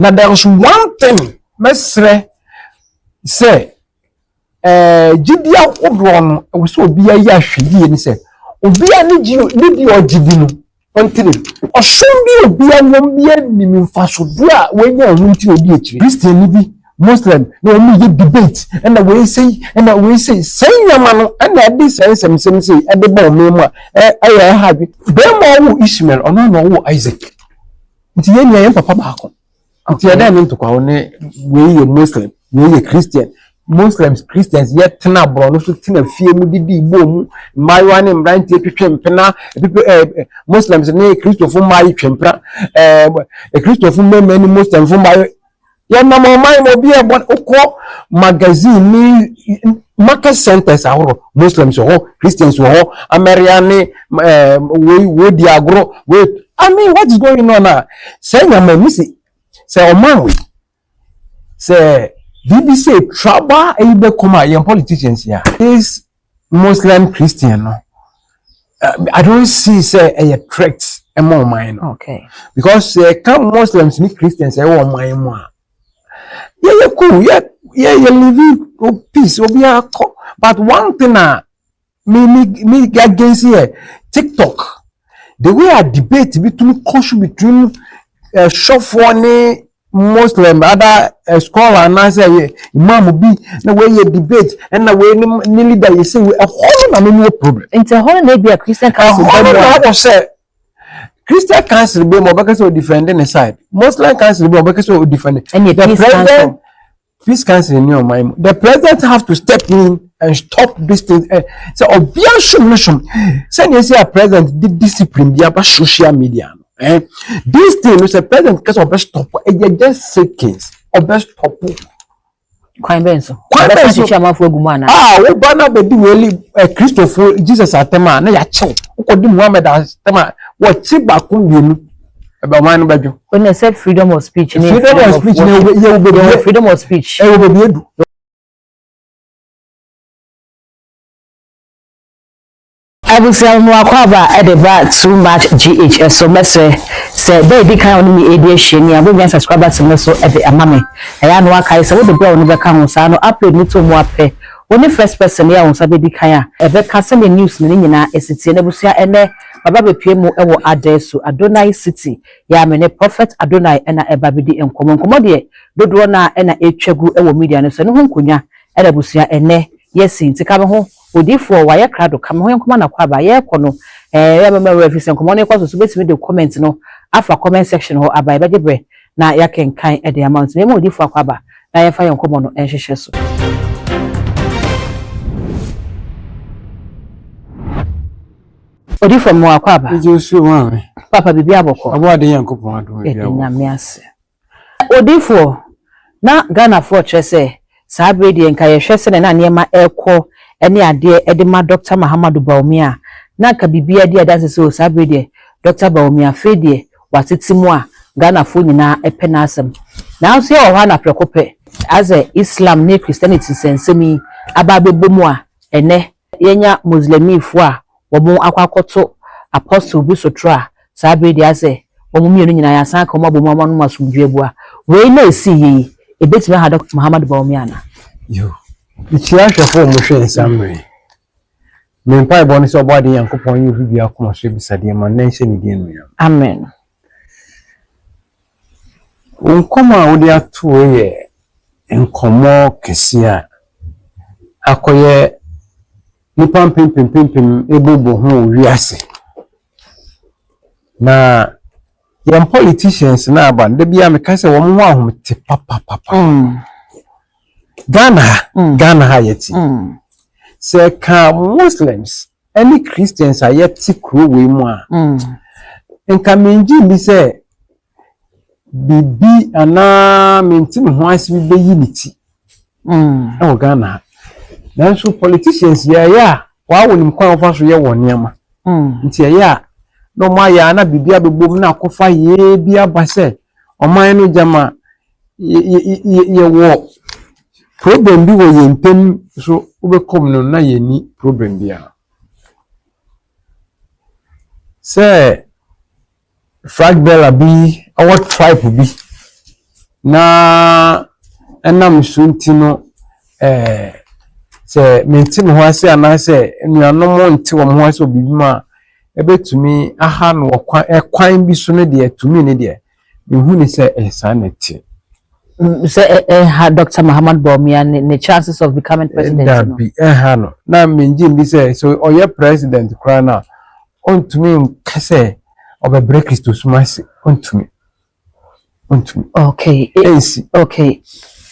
Now there was one thing, Mesre say, Gidia Obron was so be a yashi, and said, Obia need your Gidino, until or soon be a won't be a fashion when you're rooting to be Christian, Muslim, no me debate, and the way say, say your man, and that this sense and say, at the bomb, I have it. Bemo Ishmael, or no Isaac. It's yen Papa Marco. It's your name to call we Muslim, we Christian. Muslims, Christians, yet Tina Brown, so Tina fear Mudi boom, my one and Brian Pena, Muslims, and a Christopher my Chempra, a Christopher many Muslims from my Yamma mine will be a one oko magazine, me market centers are Muslims or Christians or Ameriani, we diagro, wait. I mean, what's going on now? Saying I'm a missy, say, oh, say, BBC trouble able come young politicians here. This Muslim Christian, I don't see say a threat among mine. Okay. Because come Muslims meet Christians, I want my one. Yeah, cool. Yeah, you living peace. But one thing, me against here, TikTok. The way I debate between shop for Muslim, other scholar, and I say, Imam be the way you debate, and the way nearly that you say, a whole no problem. It's a whole maybe a Christian council. I was say, Christian council be more because of defending the side. Muslim council be more because of defending. And the president, peace council in your mind. The president have to step in and stop this thing. So, obvious, send you say a president did discipline the about social media. This thing is a president because of best top. You just say case or best top. Quite benzo. We banna be really Christopher Jesus atema na ya chill. Ukodi Muhammad atema. What chiba kumbinu about man badjo. When I said freedom of speech, freedom of speech, freedom of speech. I will say more about at too much GHS. So message say they can only me edition. I will subscribe to me so at the amame. I know I say what the girl never come on. So I upload me to more pay. When the first person here on Saturday kaya. Ebe kasem the news ni nyina esiti na busia ene baba be pie mu ewo address Adonai city. Ya me ne prophet Adonai ena eba bi di enkomo de dodo na ena etwagu ewo media no so ne ho nkonya ena busia ene yesi ntika me ho odifo wa ye krado kam ho enkomo na kwa ba ye kono ya mama refi enkomo ne kwaso so betimi de comment no afa comment section ho abai begebre na ya kenkan e de amount ne mo odifo akwa ba na ye fa enkomo no enhwehwe so. Odi from Mwakwaba. Papa bibi aboko. Abode yankopon ado bibi. Nyame ase. Odi for na Ghana for chese saa bredi nka ye hwese na niema ekọ ene ade edema Dr. Mahamadu Baumia na ka bibi ade adase so saa bredi Dr. Baumia fedie watetimu a Ghana for nyina epena asem. Na so ye o na prekope as a Islam ne Christianity sensemi ababebomu a ene yenya Muslimi fo a womo akwakoto apostle bi sotra saa bredi ase womo mienu nyina ya san ka womo abomu amanu masumdwe bua we na esi yi ebetime ha Dr. Muhammad Baumia na yo ichia hwefo mo hwe nsamre me mpa iboni so body yankopon yi bibia akoma so bisade ma na nhyɛ ne din no ya amen unkoma wodi ato ye enkomo kesia akoye nipa pimpim ebobo ho wiase na yam politicians na aba nda bia me kase wo mo ahom te papa Ghana ha yeti se ka Muslims any Christians are yeti kro we mu a enka menji bi se bibi ana mentim ho asibi beyi niti o Ghana nanso politicians ya wa wonim kwa ofa so ye woniama nti ya no ma ya na bibia bebom na akofa ye bia base oman no jama ye wo problem bi wo yentem so obekom no na ye ni problem bia say flag bella bi our tribe bi na enam sunti no se menti me ho ase anase nuanom nti wo ho ase obibima ebetumi aha no kwan bi so ne de tumi ne de mehu ni se ehsa neti say Dr. Muhammad Bawumia the chances of becoming president that be no na menjim bi say so oye president kra na ontumi kase obe break Christo sumasi ontumi okay okay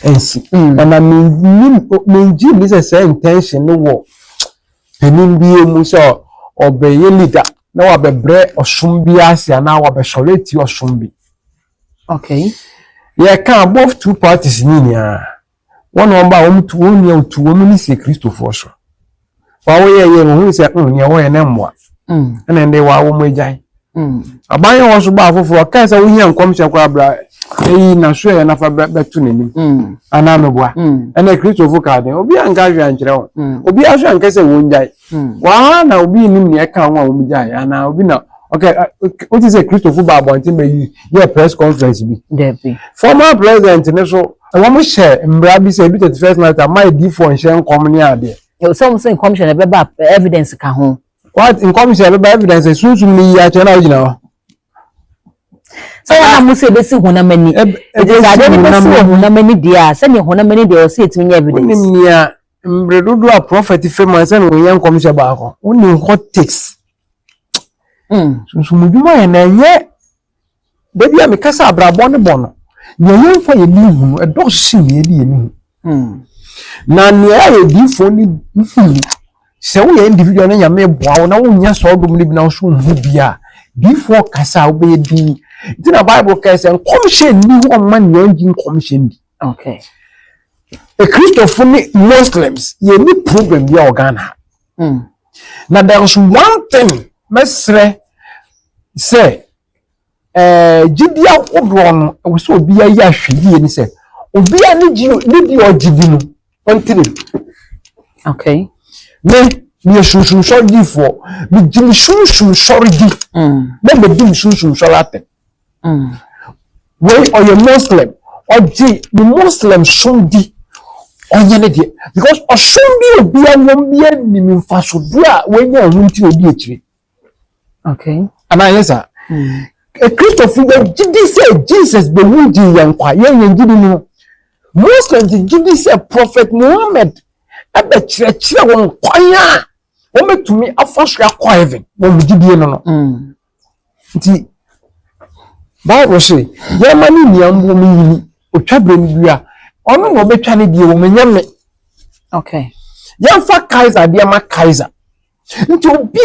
ensi na menjim bi say intention no wo penim bi emu so obe ye leader na wa be bre osum bi ase na wa be soleti osum bi okay yeah can both two parties ni ya one number to ni se Christo for so wa wo ye hu se ni wo ye na mwa na ndé wa wo mejai aban yo so ba fofo ka se wo hia nkom hye kwa bra eyi na so ye na fa betu nanim ana me boa na Christo fo ka de obi anka hwe ankyere wo obi ahwe anka se wo njai wa na obi nim ne ka wo mejai ana obi na okay what is a Christo fo ba bontin be ye press conference bi Debbie former president ne so wo mo hye mbra bi se 31st night my d4 hye nkom ne ade some say commission be ba evidence ka ho what in commission be evidence sunsun ni ya che na ogina so na mo say be si honamani it is ade be si honamani dia say ni honamani dia o say etimi evidence ni ya mbre dodo a prophet fema say no yan commission ba ko oni hot takes sunsun muduma ya na ye debi a me kasa abrabo ne bono ye yemfa ye ni hu e do si ye di ni na ne ya di fo ni se wo ye individual na nyame boa na wo nya so dum ni bi na so hu bia before kasa wo be di it na Bible case and commission ni wo man ye ngi commission di okay a Christopher ni Muslims ye ni problem bi organa na there is one thing mesre say gidia odro no we so obi ayi ahwedie ni say obi ani gi ni di ogidi no ontini okay me shunshun shori for me jimi shunshun shori di me dim shunshun shorate we or your Muslim or the Muslim shun di onye ne di because oshun bi obi awon bi ani mi faso do a we nya ohun ti obi ekire okay ana yesa a Christopher gidi say Jesus be wuji yankwa yen gidi no Muslims gidi say Prophet Muhammad ebe chire won kwanya o metumi afaso akwa heaven won gidi no nti Bible say ye mani niambo mi yini otwabre mi bia ono no betwa ne die wo menyame okay ye fa Kaiser dia ma Kaiser nti obi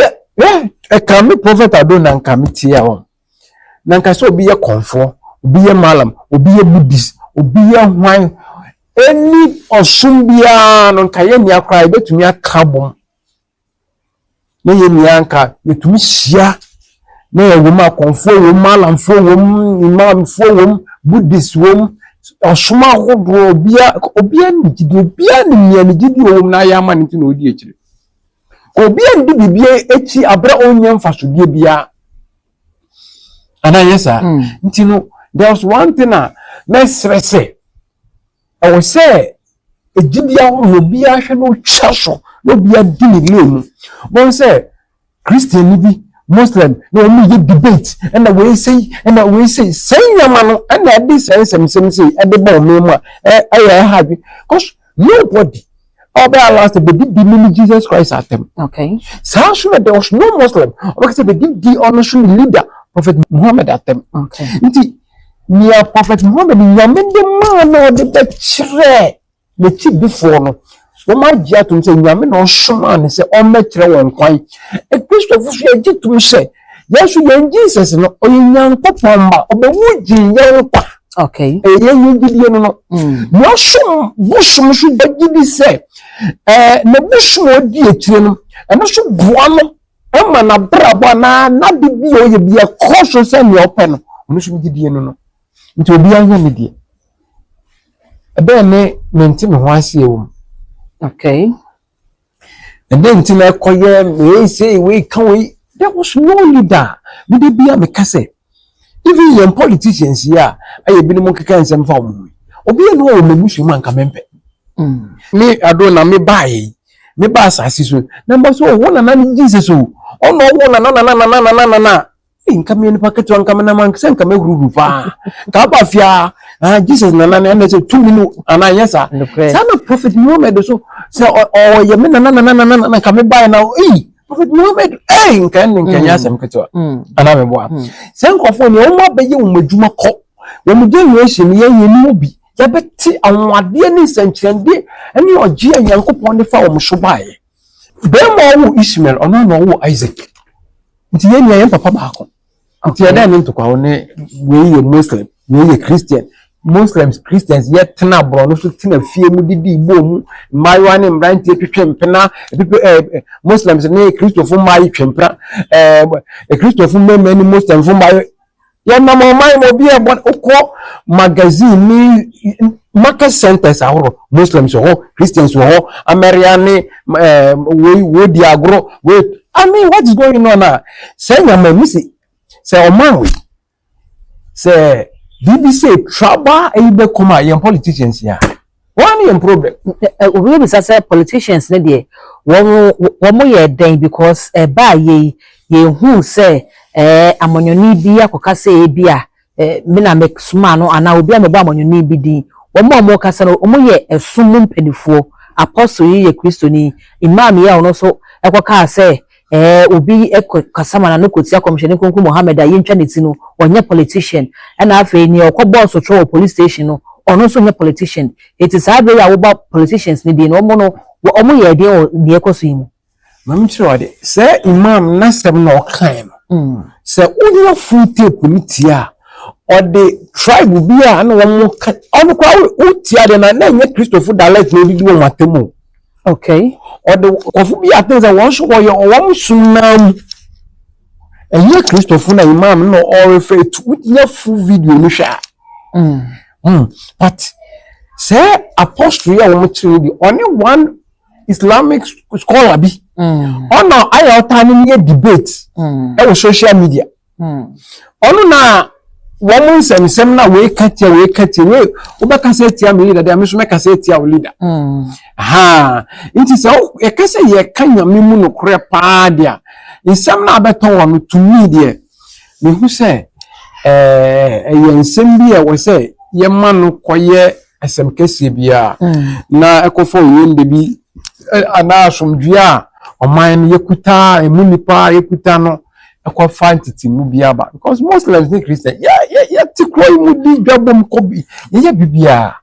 e kan me prophet Adonai kan me tia won nanka so obi ye konfo obi ye malam obi ye buddhist obi ye hwan eni osum bia no nka ye nia kra betumi aka bom ne ye nia nka betumi hia ne ye woma konfo wo malam fo wo imam fo wo buddhist wo osuma hodo obi ani gidi obi ani nia ni gidi wo na ya ma nti na odi ekire obi ani di bibie echi abra onye mfaso bia and yes sir ntino there was one thing mesrese I will say ejidia wo bi ahwe no twaso no bia di ni lemu bon say Christian bi Muslim no me debate and we say say nyama no and na dey say say e dey bon me mu I happy cause nobody obe last be di Jesus Christ at them okay so sure there was no Muslim because they did the honorable leader Prophet Muhammad at them okay nti near Prophet Muhammad nyame de man no de be kire the chief before no so ma gia to say nyame no shoma ne say o ma kire won kwan e Christopher so ye to say yes you Jesus no o nyan popomba o be wuji yan kwa okay e ye gidi no no shom bushum shu be gidi say na bushum odi ekire no e no so boa no Emma na brabo na bibi oye bia kosho se mi open no onu so gidie no nti obi anya me die ebe ne menti me ho ase ewo okay and then nti na koye me say we kan we there was no leader me de bia me kase even young politicians here aye bi no keka nsem fa wo obi no o memusu man ka mempe me Adonai me bae me ba asase so number so wo na Jesus o ono wo na nka me nipa keto nka me na man se nka me huru pa ka ba fia Jesus na say 2 minutes ana yesa sama prophet Muhammad so say o ye me na ka me bae na prophet Muhammad nka nya sem keto ana me boa se nkofo ne o ma be ye wo madwuma ko wo mu generation ye ni obi ya beti anwade ni senkyende ene ogie Yankopon ne fa wo so bae be mo wo Ishmael ono no wo Isaac nti ye ni papa baako nti ya dan nto kwa ne we ye Muslim we ye Christian Christians yet tena bro no so tena fie mu didi igbo mu mayo ne mbrantie twetwe mpena Muslims ne Christopher mayo twempra Christopher meme ne Muslim fu mayo ya na mo mai mo bi e bon okọ magazine ni market centers ahoro Muslims ho Christians ho American we di agro we I mean what is going on now say na me misi say o man we say BBC trouble ebe come young politicians here one young problem we be say politicians ne dey wo ye den because ba ye hu say amonyoni bi akoka say bia me na me suma no ana obi amebo amonyoni bi din wo mo kasa no mo ye esum mpanifo apostle ye Kristoni imam ye ono so ekoka say obi ekasama na nokotia commissioner konku Mohammed aye ntwa neti no onye politician na afa ni okobo so tro police station no ono so nye politician it is hard ya wo ba politicians ni din omo no omo ye de ni ekoso yimu mam tro de say imam nasem no kan say onye full tape ni tia or the tribe bi a na wo ono kwa utia de na nye Christopher dialect no di wo matemu okay or the kofu bi atenza won so wo wo sunam eye Christopher na imam no all refer to with full video no sha but say apostle ya wo chiri bi only one Islamic scholar bi ono ayota ni debate e social media ono na woman sem na we katia we obeka say tia me leader dey me so make say tia o leader nti say e ka say ye kanya me mu no kore pa dia nsem na abeton wo no to me dey me hu say ye nsem bi e wo say ye ma no koye asem kese bia na ekofo yende bi ana asomdua oman yekuta emunipa yekuta no ekwa fantity mu bia ba because Muslims and Christians ya tikro mu di dwabom kobi ye bibia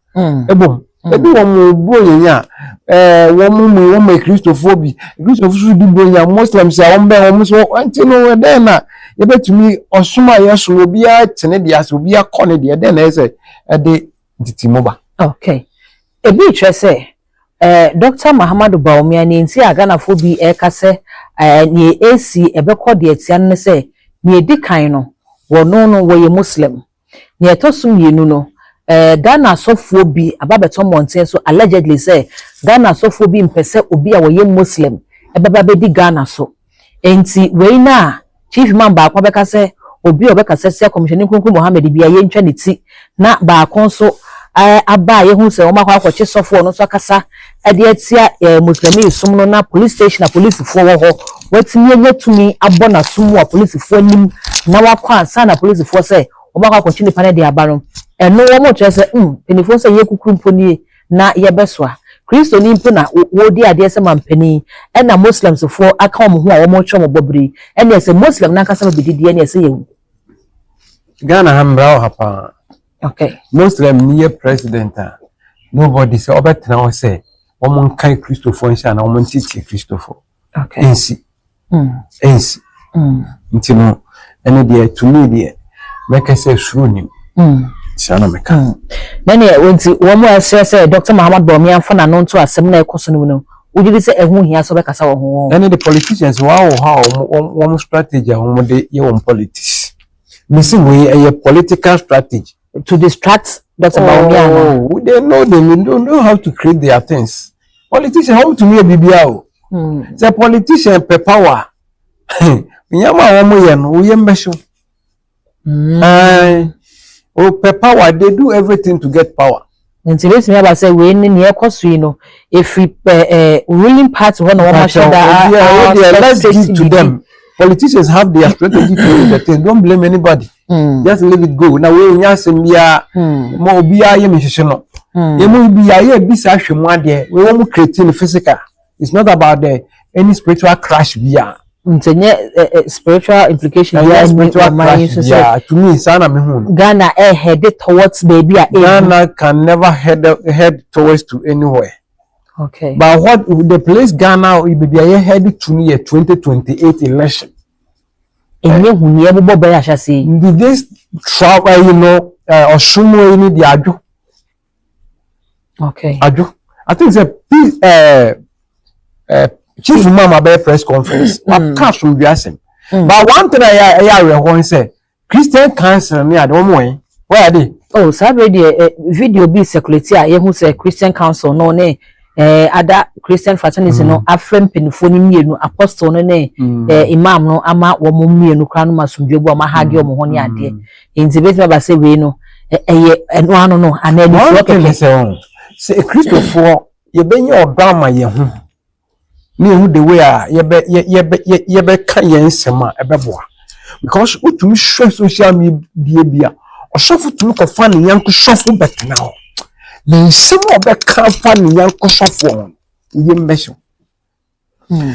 ebom ebi wo mu bro yenya wo mu Christophobi Christophobi di bro ya Muslims a wo mbe wo so anti no den na ye betumi osuma yeso obi a tene dia so obi a kone dia den na ese de titimoba okay ebi trese Dr. Muhammadu Bawumia ni nti agana fo bi ekase ni AC ebekọ de atia ne se ni edikan no wono no wo ye Muslim ni etosum yenu no Ghana sofo bi ababeto monten so allegedly say Ghana sofo bi mpese obi a wo ye Muslim ebeba be di Ghana so enti we na chief man ba kwa beka se obi obeka se commissioner kunku Mohammed bi aye ntwa ne ti na ba kon so aba ye hu se o makwa akwache sofo no so akasa ade atia Muslim sum no na police station na police fo wo ho watimi nyatumi abona sum wa police fo nim na wakwa ansa na police fo se o makwa akwache ni pane de abaro eno wo mo tre se penifo se ye kukuru mponi na ye besoa Kristo ni mpo na wo di ade se mampani na Muslims fo aka wo ho a wo mo twa mo bobri ene se Muslim na kasa be didi ene se ye Ghana hambrao hapa okay Muslim ni president nobody say obetra o say o mon kai Christopher nsha na o mon titi Christopher okay ensi ntino ene de to me de make say shruni sana meka nani wonti wo mo asese Dr. Muhammad Bawumia fo na no nto asem na ekoso no no ujidi se ehu hia so bekasa wo ho ene the politicians wow how one strategy how de ye on politics missing we a political strategy to distract Dr. Bawumia. Oh, they don't know how to create their things. Politician, how to me a BBO? The politician per power. Nyama womo yen, we yembesho. power, they do everything to get power. And to me about say we in near Cosino, if we ruling party one or let's give to them. Politicians have their strategy to do the thing. Don't blame anybody. Just let it go. Now we more be a no. Be a bisa we won't create physical. It's not about any spiritual crash. Spiritual implication. Spiritual crash. To me, Ghana headed towards baby. Ghana can never head towards to anywhere. Okay. But what the place Ghana will be headed to near 2028 election. And you will say this trouble, or sumo in the adu. Okay. Adu. I think it's a chief mama by press conference. What cash will be asking. But one thing I want to say, Christian council me at one way. Where are they? Oh, Saturday video be circulated. You who say Christian council no ne. Other Christian fraternities no afrem penifo ni mienu apostle no ne imam no ama wo mo mienu kra no masumdwebo ama hage wo ho ne ade enti beti ba se we no eno ano no anadi fo keke se Christopher ye benye odama ye ho me hu the way ye be kan ye nsema ebeboa because utumi hwe social media bia osofo tumi ko fa ne yanko sofo betena ho na some of the company yanko sofo ye mbesho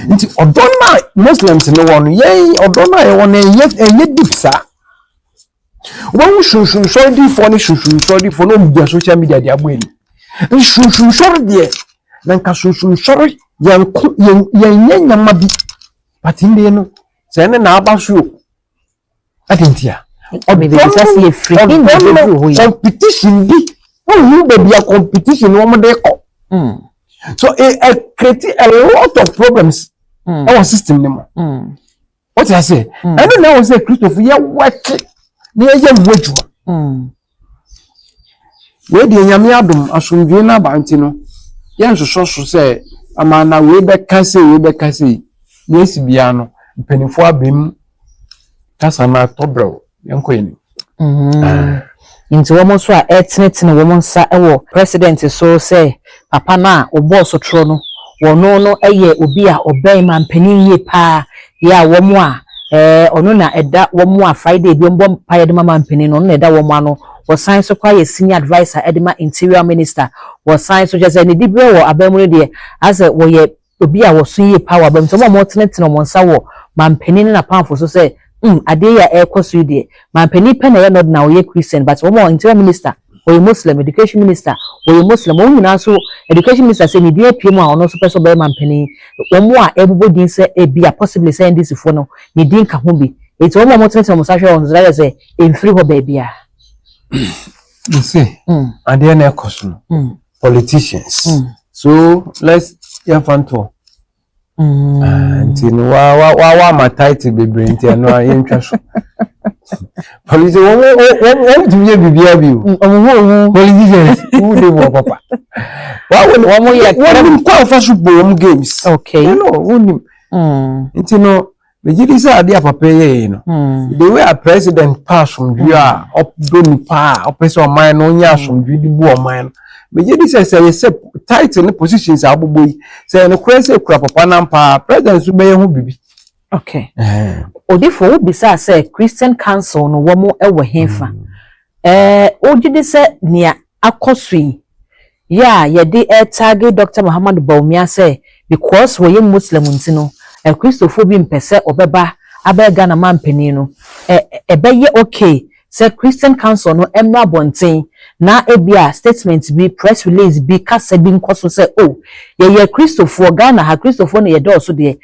nti odona Muslims no won ye odona ye won ye dipsa won shun so di for ni shun so di for no media social media dia boy ni shun so de na nka shun so yanko yen nyama bi but inde no se ne na abaso adentia obi say free in the competition bi you be a competition woman dey come. So it create a lot of problems our system name. What I say? I don't know say Christopher you work near your wage. We dey nyame adom asomdwe na banti no. Yen so say amana we be kase na esibia no mpenifo abem kasa na tobrew yenko eni. Into woman so etnetine woman sa ewo president so say papa na obo so tro no wono no eye obi a oben man panin ye pa ya womo a ono na eda womo a Friday bi mbom pa de man panin no na eda womo ano wo sign so kwa ye senior advisor edema interior minister wo sign so just any dibre wo abamu de as wo ye obi a wo so ye pa wo abam so mo etnetine mo nsa wo man panin na pamfo so say ade ya ekoso de man pani pe na ye not na we Christian but wo interior minister or Muslim education minister or Muslim wo nyina so education minister say ni dey piem a ono so person be man pani wo mo a everybody say e bia possibly say this fo no ni din ka ho bi eti wo mo tete mo sa hwe on so say em free ho ba bia you see ade na ekoso politicians so let's fanto Antino wa ma title bebre nti eno ayentwa so police won to be bibia bi o politicians who dey work papa wa mo ye kwa fa so bom games okay you know won nti no mejidi say ade papa ye no the way a president pass from you a up do ni pa opese o man no nya asomdwi di bu o man mejidi say title ne positions aboboyi say no kwese kura papa nampa president so be hu bibi okay odifo wo bisa say Christian council no wo mo ewo hefa ogidi say nia akosui ya ye de target Dr. Muhammad Baumia say because we Muslim ntino Christopher mpese obeba abega na mampani no ebeye okay say Christian council no emra bonten na ebia statement bi press release bi kasa bi nkoso say oh ye Christopher Ghana ha Christopher no ye do so de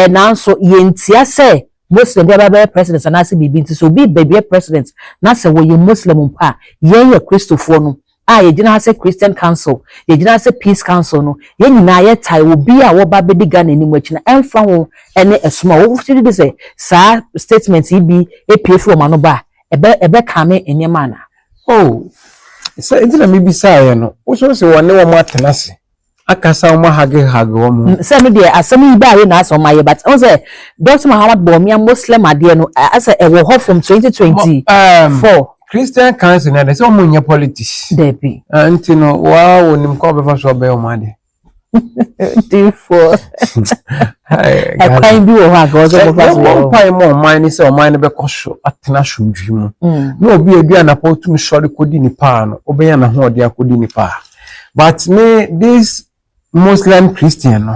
na so ye ntia say Muslim dey be president na say bibi nti so bi be president na say we Muslim mpa ye Christopher no ye gina say Christian council ye gina say peace council no ye nyina ye tai obi a wo ba be diga na nimu achi na emfa ho ene esoma wo fiti de say sa statement bi epf wo ma no ba ebe kame enyema na oh so intina me bi say no wo so se wone wo matenase akasa uma hage womu say me dey asem yi ba ye na aso my but I say Dr. Muhammad Bomi Muslim ade no as a wo ho from 2024 Christian council na say omo nya politics there be anti no wa wonim ko be fa so be o ma de D4 I can't do what goes over pai mo man ni say o man be koso atena hwudwi mu na obi adua na pa tumi sori kodi ni pa no obeya na ho ode akodi ni pa but me this Muslim Christian no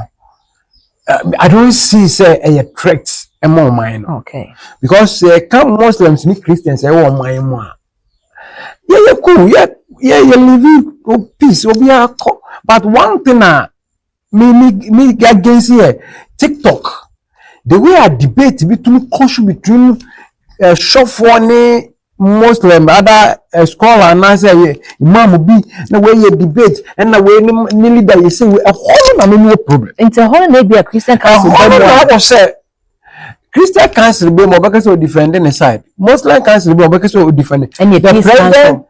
I don't see say a threat among mine okay because come Muslims ni Christians say o man mu a yeah cool yeah living peace obi akọ but one thing me against here TikTok the way I debate between shop Muslim other scholar and say imam be na way you debate and na way ni leader you say a whole na no problem into whole na be a Christian council I say Christian council be mo because of defending the side Muslim council be mo because of defending and the president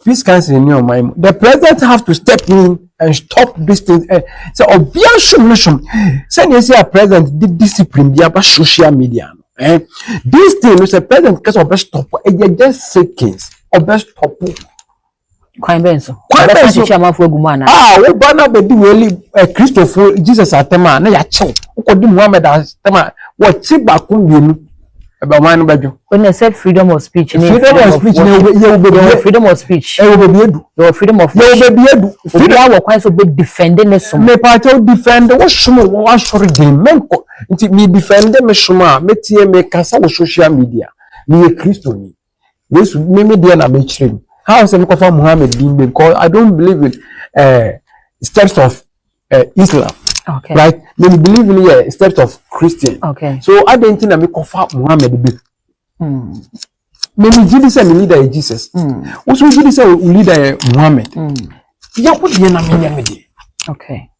peace council in your mind the president have to step in and stop this thing so obia should send you say a president the discipline be about social media this thing is a president because of best stop just say case or best stop Quite benzo chairman for gumana we bana be di we Christopher Jesus atema na ya chew ukodi Muhammad atema what chiba kumbienu about man badjo when they said freedom of speech freedom of speech freedom of speech freedom of freedom of quite so be defending this me party defend what shomo what sorry dem menko nti me defend me shoma me tie me kasa wo social media me Christo ni yesu me dey na me chire how say me kofa Muhammad bin because I don't believe in steps of Islam. Okay. Right? Me believe in steps of Christian. Okay. So I don't think that me kofa Muhammad be. Me Jesus and leader is Jesus. Also Jesus and leader Muhammad. Ya put the na me dey. Okay.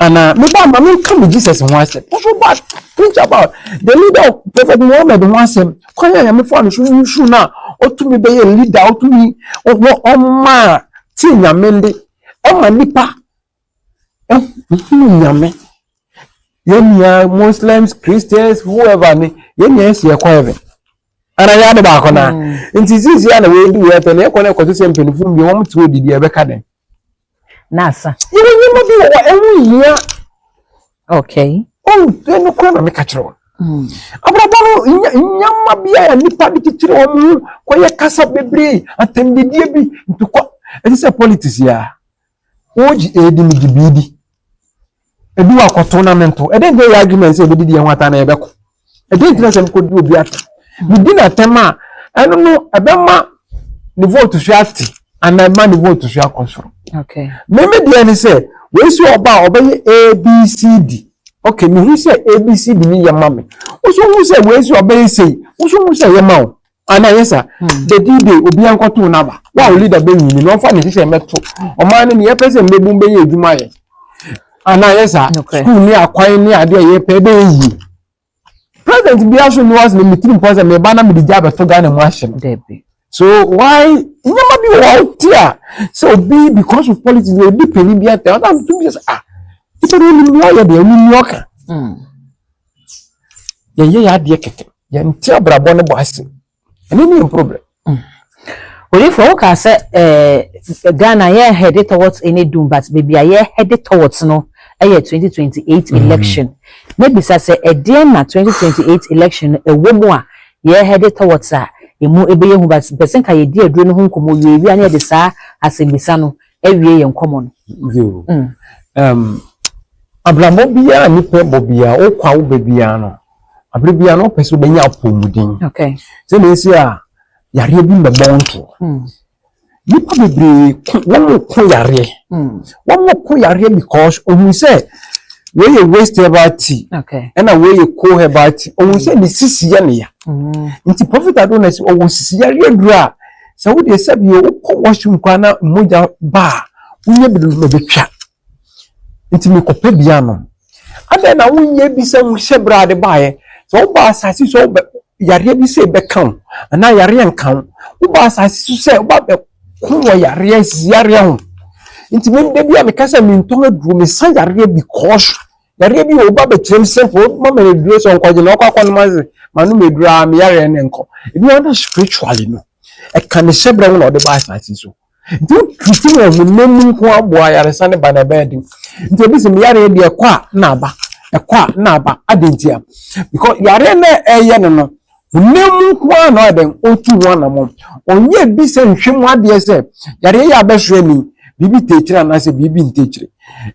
And me ba me come with Jesus and one step. Also bad think about the leader of Prophet Muhammad one step. Kwanya ya me for no show na otumi be ye leader otumi o ma ti nyamende o ma nipa nyame yenya Muslims Christians whoever ni yenya esi ekwa heaven ana ya de ba kona nti sisi ya na we do we to na ekwa na ekoto se mpenifu mbi won mti odidi ebe ka den nasa yenya bi wo ewu hia okay enu kwa na me ka kire abrabano nyamma bia ya nipa bi titire wo ko ye kasa bebre atembedie bi ntukwa ese politics ya oji edi mi gibidi ebi wa ko tournament e dey go argument say ebedi de nwata na ebeko e dey interest ko di obi ata mi di na tema eno no ebema ni vote so ati and na ni vote so akonsoro okay me de ni say we si oba obeye ABCD okay mi hu say ABCD ni yama me oso hu say we si obeye say oso hu say yama o ana yesa the day obi ankoto na ba wa leader be yin no fa ni say meto o man ni ye pese mbebu be ye adwuma ye ana yesa school ni akwan ni ade ye pe be yi president bi aso ni was ni meeting pose me ba na me di abeto ga na mu ahye so why nyama bi wa tia so be because of politics we be penny bi ata am to be say ito ni mi oya de ni oka ye ya de kete ye nti abrabo ne bo ase any problem well for ka say Ghana ye headed towards any doom but baby ye headed towards no 2028 election maybe say e dey na 2028 election e wo mu a ye headed towards a emu ebeye hu but person ka ye di aduro no hu nkomo ye wi ana ye de saa asembisa no ewie ye nkomo no abramo bia ni pe bobia o kwa wo bebia no abre bia no pese obenya apomudin okay se na esi a yare bi mbebonto nipa bebre won ko yare won ko yare because ohun say we ye waste about tea okay and we ye ko about tea ohun say ni sisi ya ne ya nti prophet Adonai say ohun sisi yare adura say wo de sabi o ko washroom kwa na moja ba unye bi no betwa nti me ko pe bia no ade na unye bi say wo hye de baaye so ba asasi so yare bi say be kan ana yare nkan wo ba asasi so say wo ba be ko yare ho Nti me de bia me kasa me nton aduro me san yare because yare bi oba be trem simple mama me duro so nkwaje na okwa no maze manu me dura me yare ne nko ebi wonder spiritually no e kan ne shebre no de ba asase so nti tuti no mu nemu nko aboa yare san ba na bed nti obi se me yare de ekwa na aba adentia because yare na eye no nemu nko na den otu wana mo onye bi se nhwemu ade se yare ya behwe ni bibi techira na se bibi ntechire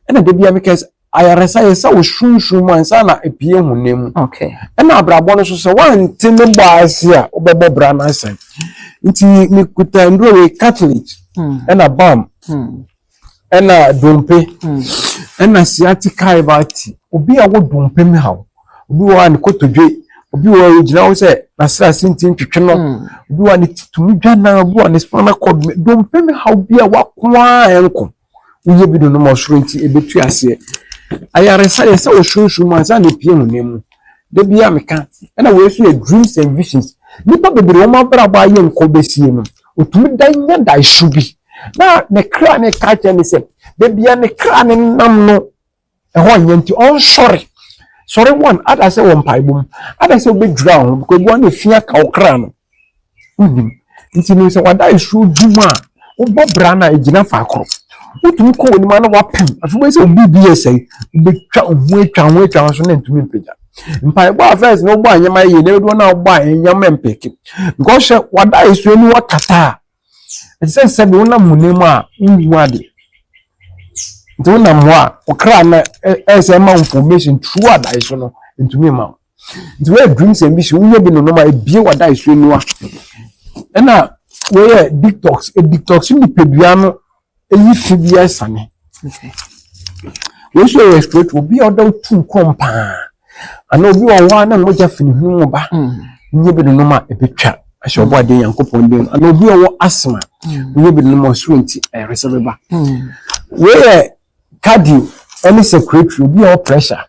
ena de bia mekes ayaresa yesa wo shunshun ansa na epie hunemu okay ena abrabo no so se wanti ne baase a obebo bra na sai nti mikuta ndro we catholic ena bam ena dompe ena siatica ibati obi a wo dompe me hawo obi wa ne kotodwe obi wa ojina wo se na sra sintin twetwe no obi wa ne titumi dwana obi wa ne spana kod dompe me hawo bi a wakwa enko uye bi do no mo suro nti ebetu ase ayaresa yesa wo shunshun manza ne pie hunemu de bia meka ena wo so dreams and visions nipa bebre wo mabra ba ye nko besie no otumi danya da isubi na ne kra ne ka tene se de bia ne kra ne nam no ehon nyanti on sorry one ada se wo mpaibum ada se obedwura ho because bo na fia ka wo kra no nti no se wada isu djuma wo bobra na ejina fa akoro utumi ko woni ma na wapem afube se obi esai betwa ho so na ntumi mpeja mpaibọ affairs no gbo anyama ye na edo na gbo anyama mpeke because wada isu ni wakata ese se bi wona munemu a nwu ade nti na mwa okra na ese ma information true ada isu no ntumi ma nti we dreams ambition unye bi no ma ebie wada isu ni wa na we detox ni pedua no eyi fibia sane okay we so respect obi oda tu kompa ana obi wa na moja fini hunu ba nye bi no ma ebetwa ashobo ade yankopon dem ana obi wo asma nye bi no mo surenti reserve ba we cardio any secretary obi o pressure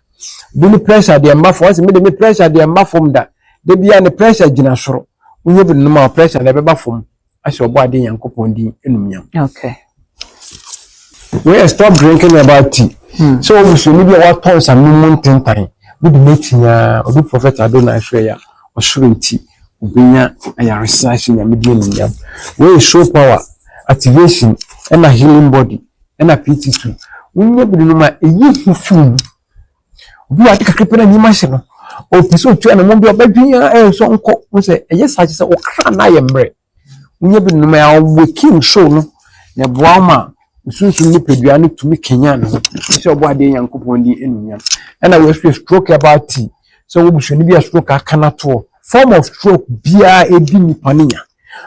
bi ni pressure de ma for me de pressure de ma fom da de bia ne pressure gina soro nye bi no ma pressure de be ba fom ashobo ade yankopon din enumyam okay we stop drinking about tea so we should be what tons and mountain time we be making obi prophet Adonai ya osurenti obinya aya research ya media nya we show power activation and a healing body and a PT2 unye bi no ma eyi fufu obi ati kakrepe na nyima hye no o piso tu na mo bi obadwia so nko mo se eye sache se okra na ye mbre unye bi no ma ya waking show no ne boama sunsun ni pedua no tumi kenya no se obo ade yankopon di enunya na we stroke about tea so we bushoni bi stroke akana to form of stroke bia edi nipa nya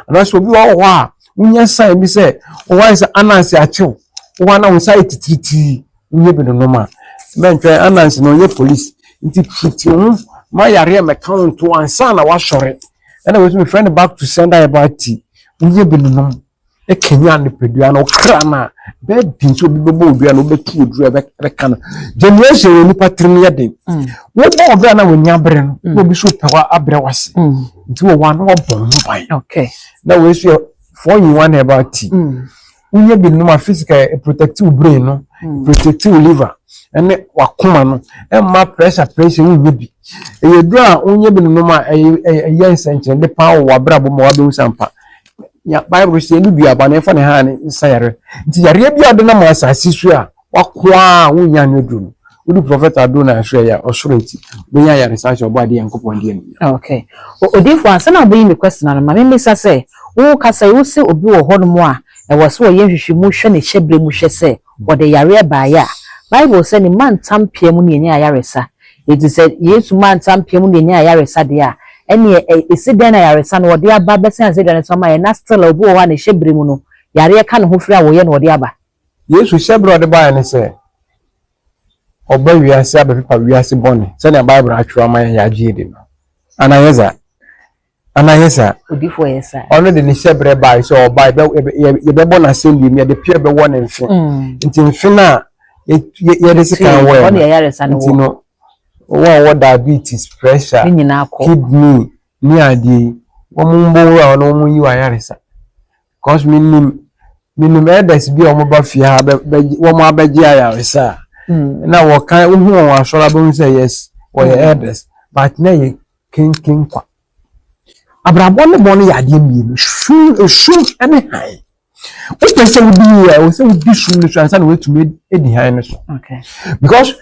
na so bi wo a unya sign bi se o wa se anansi achew o wa na unsa titiriti unye bi no ma mentwe anansi no ye police nti triti ma yare me count to ansa na wa shore na we so my friend back to send about tea unye bi no e kenya ne pedua no kra na be binso bi bebo odua no betu odua be kana generation we ni patrim ye den wo bo odua na wonya bre no obi so pewa abre wase nti wo wa no bon bai okay na we so for you one about tea unye bi no ma physical protective brain no protective liver ene wakoma no e ma pressure unye bi e dua unye bi no ma e senche de pa wo abra bo ma wa be usampa ya Bible say ni bia ba na fa ne ha ne nsayare nti yare bia de na ma asasi so a wakwa wonya ne duru udi prophet Adonai ya osurenti benya ya research obade yankopon die ni okay odifo ansa na obi me question na ma me misa say wo kasa wo se obi wo hono mo a e wo se wo ye hwehwemu hwe ne hyebre mu hwe se wo de yare ba ya Bible say ni man tampia mu ne nya yaresa it say Yesu man tampia mu ne nya yaresa de a ene esiden na yaresa no wode aba besen aseden na soma na still obi wo ne hyebre mu no yare ka ne ho firi a wo ye no wode aba Yesu hyebre ode ba ne se oba wiase abepa wiase bone se na Bible atwa ma ya agide no anayesa odifo yesa ono de ne hyebre ba so oba ye be bona sendi me de pie be wona mfe nti mfe na ye de sika wo ono yaresa no nti no wo diabetes pressure kidney ni ade wo mumbo wa no mu yi wa yaresa cause minim minimum elders bi omo ba fie ha wo mo abeji ayaresa na wo kan ohu won asora bo say yes or elders but na ye king kwa abrabo ne bo ne yade mienu shum ene han o pese wo bi ya o se wo bi shum ne transa na we tumi edi han ne so okay because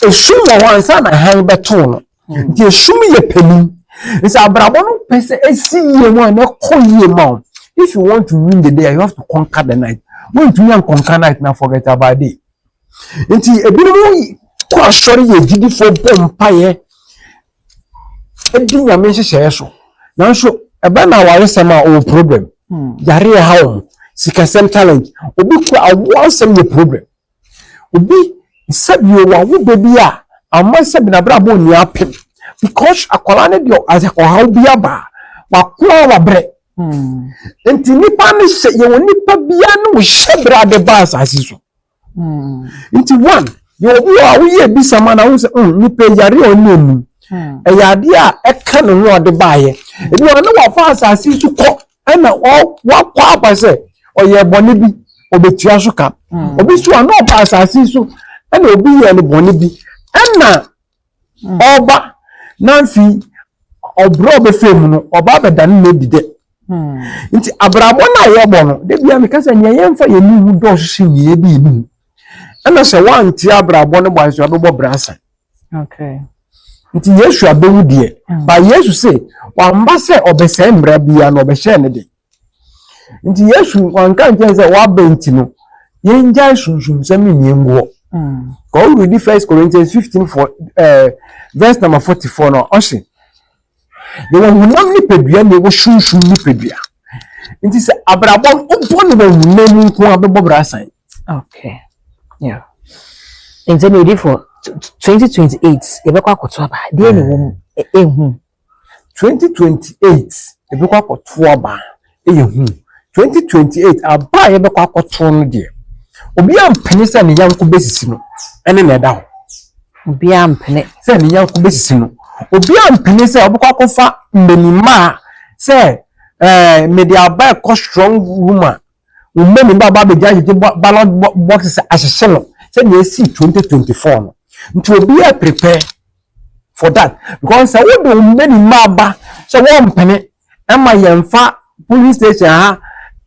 a shum wo ansa na han beto no nti shum ye pani nti abrabo no pese esi ye mo na koye ma if you want to win the day you have to conquer the night when you conquer night now forget about day nti ebinu ko asori ye gidi fo bompaye edi nyame hyehyɛ so nanso ebe na ware sema o problem yare ha sikasem talent obi ko awo sem ye problem obi sabio wa wo bebi a amma sabi na bra bo ni apem because akola ne dio azako ha obi aba wa ko wa bre enti nipa ne ye woni pa bia ne wo hye bra de ba asase so enti one ye obi a wo ye bi sama na wo se nipa yare oni enu eyade a eka ne ho ode baaye ebi wona wa fa asase so ko na wa kwa ba se oye bone bi obetua so ka obi so na oba asase so na obi ye ne bone bi na oba nanfi obro be fem no oba be dan na bide nti abrabo na ye bo no de bia me kasa nya ye mfa ye ni hu do hye ye bi ni na se wan ti abrabo no bo so abebo brasa okay nti yesu abewu de ba yesu se wamba se obese mbra bia no obehye ne de nti yesu wanka ntia se wa benti no ye nja sunsun se mi nyengo go read 1 Corinthians 15 for verse number 44 no oshi de wonam ni pedua ne wo sunsun ni pedua nti se abrabon obo ne wonam nko abebo brasan okay yeah nti ne ready for 2028 ebekwa akoto aba de ne wo ehu 2028 ebekwa akoto aba ehu 2028 aba ebekwa akoto no de obi ampene se ne yanko besisi no ene na eda ho obi ampene se ne yanko besisi no obi ampene se obekwa akofa mbenima se media aba ko strong woman umeni baba be jaje ballot box ahyehyɛ no se ne esi 2024 no nti obi a prepare for that because I would do many maba so one penny ama yemfa police station ha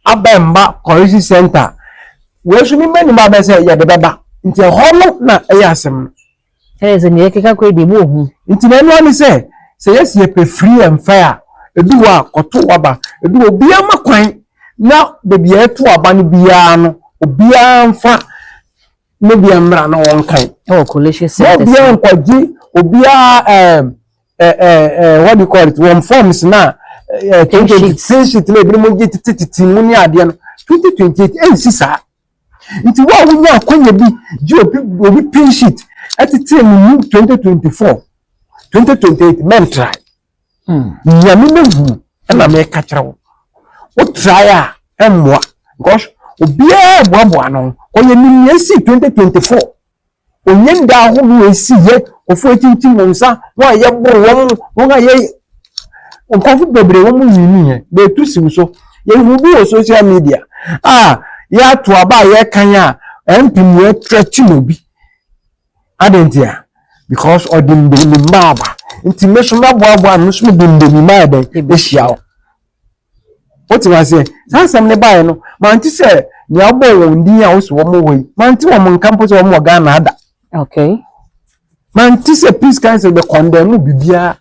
abemba correction center we should be many maba say ya de baba nti hono na eyasem ze ne keka ko di mo hu nti na no ni say yes ye pe free and fair edu wa koto waba edu obi ama kwan na bebi etu aba no bia no obi amfa no bia mra na won kan collation center obi ankwaji obi what do you call it one forms na sheet le bi mo gi tititi mu ni ade no 2028 sisa nti wa wo nya akonya bi ji obi pin sheet atiti mu 2028 men try ya mi mehu na me ka kire wo try a emwa gosh obi a boabo no onye ni yesi 2024 onye nda ho no esi ye ofo tinti monsa wa ye boro won ga ye onkofu bebre won mu yini ye be tusi so ye hu bi o social media ya to aba ye kan a empim ye threat no bi adentia because odimbe ni maba nti meso na boabo no so dimbe ni maba e hia what you say sansam ne bae no manti se ni abo won din a wo so mo hoyi manti wo mon campus wo mo ga na ada okay manti se peace council be condemn bibia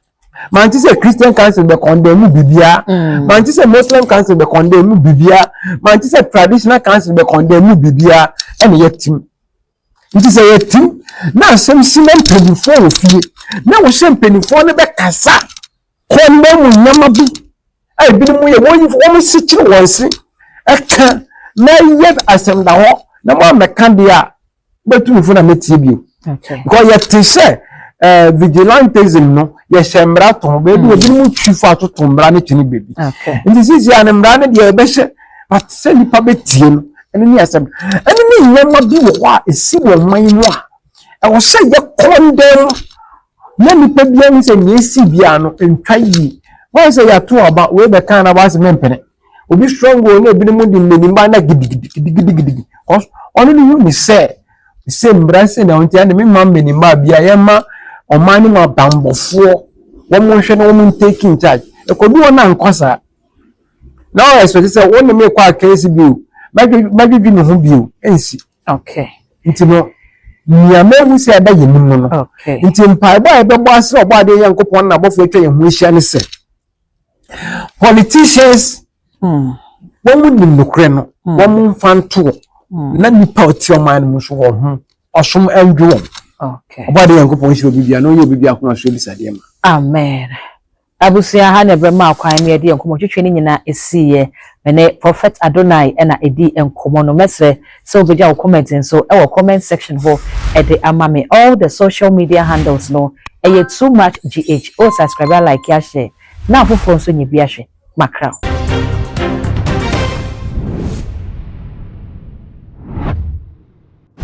manti se Christian council be condemn bibia manti se Muslim council be condemn bibia manti se traditional council be condemn bibia ene yetim nti se yetim na sem simen penifo ofie na wo shem penifo ne be kasa condemn nyama bi ai bi mu ye wo si kire wonse eka na ye asem da ho na mo meka dia betu mfu na metie bi okay because ye te se vigilantism no ye shemra to be bi obi mu twifu atoto mbra ne tini bebi okay nti sisi an mbra ne dia be hye but se nipa betie no ene ni asem ene ni nyama bi wo a esi wo man mu a wo se ye condemn na nipa bia ni se ni esi bia no ntwa yi wọ́n ṣe yàtọ̀ ọba wọ́n bẹ̀ kàn náà wọ́n ṣe mẹ́mpẹ̀rẹ̀ obi strong o na bi mu di menimba na gidigidi cause onu ni you say embrace na onti and me ma menimba bia ye ma omani ma bambofo won mo hwe na won taking charge e ko bi won na nkosa na o expect say won me kwa case bi o magbi no ho bi o ensi okay nti no niame hu se ada yenim no okay nti mpa ba e be bo ase obo ade yankopon na bofo atwa ye hu hia ne se politicians wọ́n mu nim nokure no wọ́n mu mfanto na nipa oti oman mu so wọ́n ho osom andwo okay obade yankopon hiro bibia no ye bibia ko aso bisade ma amen abusia ha na brema akwan me ade enkomo twetwe ni nyina esiye mene prophet Adonai na edi enkomo no mesre so obeja wo comment so e wo comment section ho e de amame all the social media handles no e too much gh o subscribe like ya share na afofo nso nyibia hwe makra